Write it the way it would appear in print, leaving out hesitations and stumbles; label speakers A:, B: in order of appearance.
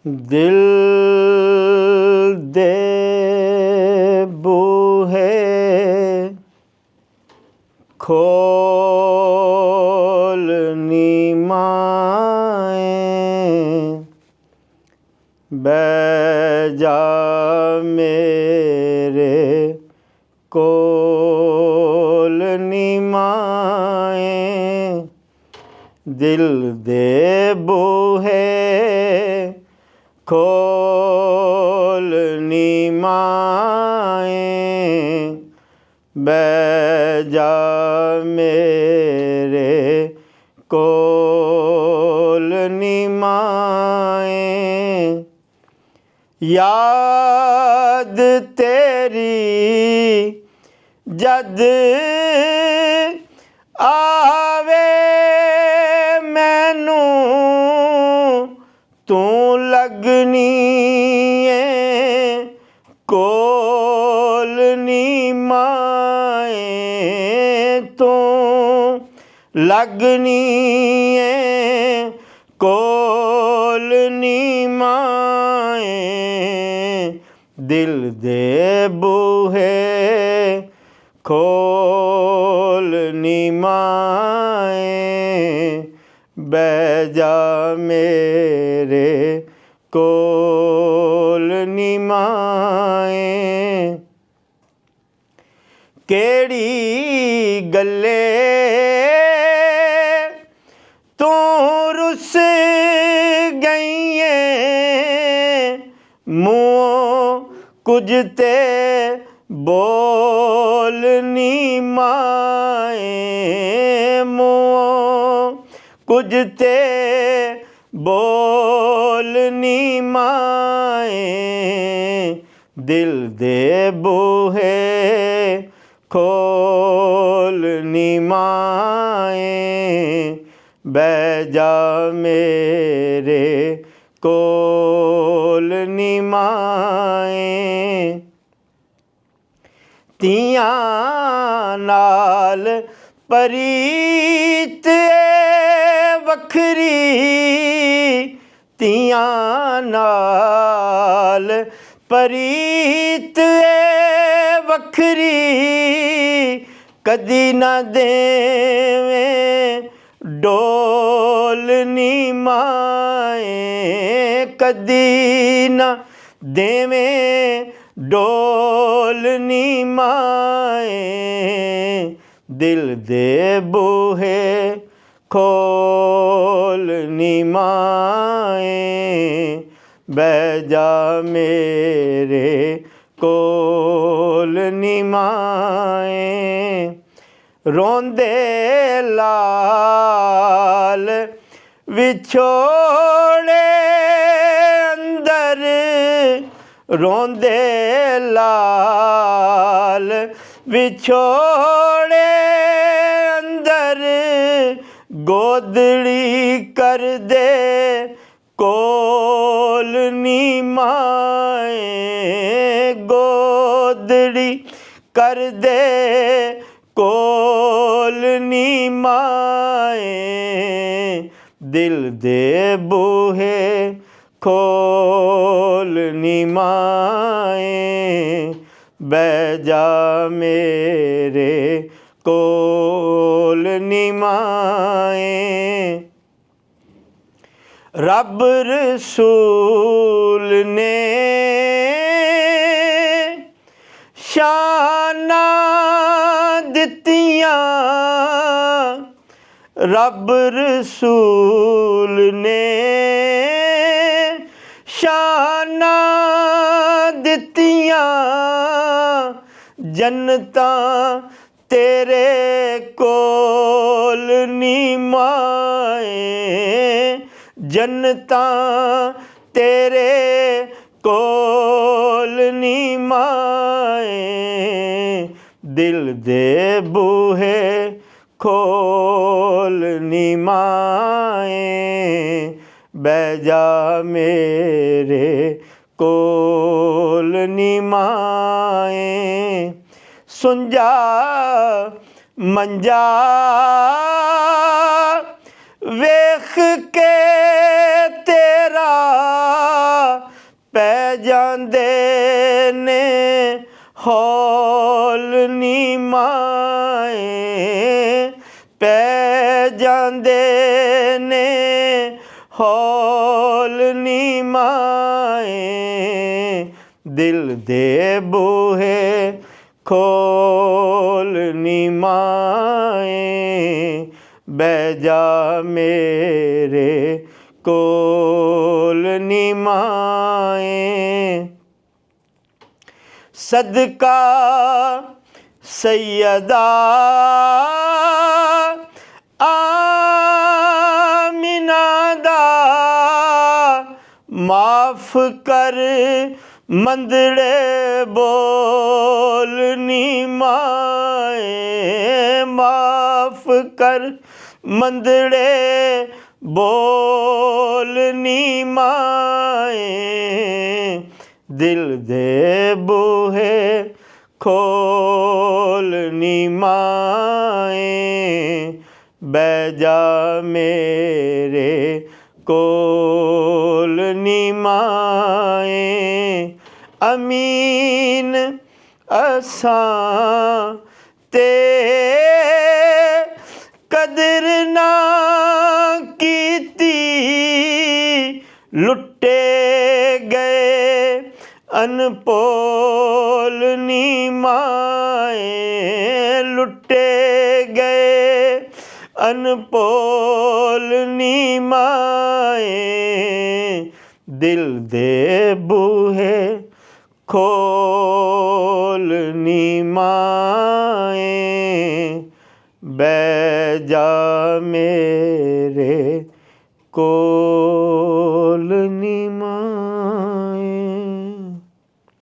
A: दिल दे बूहे खोल नी माए, बैठ जा मेरे कोल नी माए। दिल दे बूहे खोल नी माए, बैठ जा मेरे कोल नी माए। याद तेरी जद आवे मैनू, तू लगनी कोल नी माए, तू लगनी कोल नी माए। दिल दे बूहे खोल नी माए, बैठ जा मेरे कोल नी माए। केड़ी गल्ले तू रुस गई है, मुँह कुछ ते बोल नी माए, मुँह कुछ ते बोल नी माए। दिल दे बूहे खोल नी माए, बैठ जा मेरे कोल नी माए। तियां नाल परीत वखरी, तियां नाल परीत वखरी, कदी ना देवें डोल नी माए, कदी ना देवें डोल नी माए। दिल दे बूहे खोल नी माए, बैठ जा मेरे कोल नी माए। रोंदे लाल विछोड़े अंदर, रोंदे लाल विछोड़े अंदर, गोदड़ी कर दे कोल नी माए, गोदड़ी कर दे कोल नी माए। दिल दे बूहे खोल नी माए, बैठ जा मेरे कोल नी माए। रब रसूल ने शाना दित्तियां, रब रसूल ने शाना दित्तियां, जन्नतां तेरे कोल नी माए, जन्नतां तेरे कोल नी माए। दिल दे बूहे खोल नी माए, बैठ जा मेरे कोल नी माए। सुन जा मंजा वेख के तेरा ਜਾਂਦੇ ਨੇ ਹੌਲ ਨੀ ਮਾਏ, ਪੈ ਜਾਂਦੇ ਨੇ ਹੌਲ ਨੀ ਮਾਏ, ਦਿਲ ਦੇ ਬੂਹੇ ਖੋਲ ਨੀ ਮਾਏ, ਬਹਿ ਜਾ ਮੇਰੇ ਕੋਲ ਨੀ ਮਾਏ। ਸਦਕਾ ਸੈਯਦਾ ਆਮਿਨਾ ਦਾ, ਮਾਫ ਕਰ ਮੰਦੜੇ ਬੋਲ ਨੀ ਮਾਏ, ਮਾਫ ਕਰ ਮੰਦੜੇ ਬੋਲ ਨੀ ਮਾਏ, ਦਿਲ ਦੇ ਬੂਹੇ ਖੋਲ ਨੀ ਮਾਏ, ਬਹਿ ਜਾ ਮੇਰੇ ਕੋਲ ਨੀ ਮਾਏ। ਅਮੀਨ ਅਸਾਂ ਤੇ ਕਦਰ ਨਾ ਕੀਤੀ, ਲੁੱਟੇ ਗਏ ਅਨਪੋਲ ਨੀ ਮਾਏ, ਲੁੱਟੇ ਗਏ ਅਨਪੋਲ ਨੀ ਮਾਏ, ਦਿਲ ਦੇ ਬੂਹੇ ਖੋਲ ਨੀ ਮਾਏ, ਬਹਿ ਜਾ ਮੇਰੇ ਕੋਲ ਨੀ ਮਾਏ।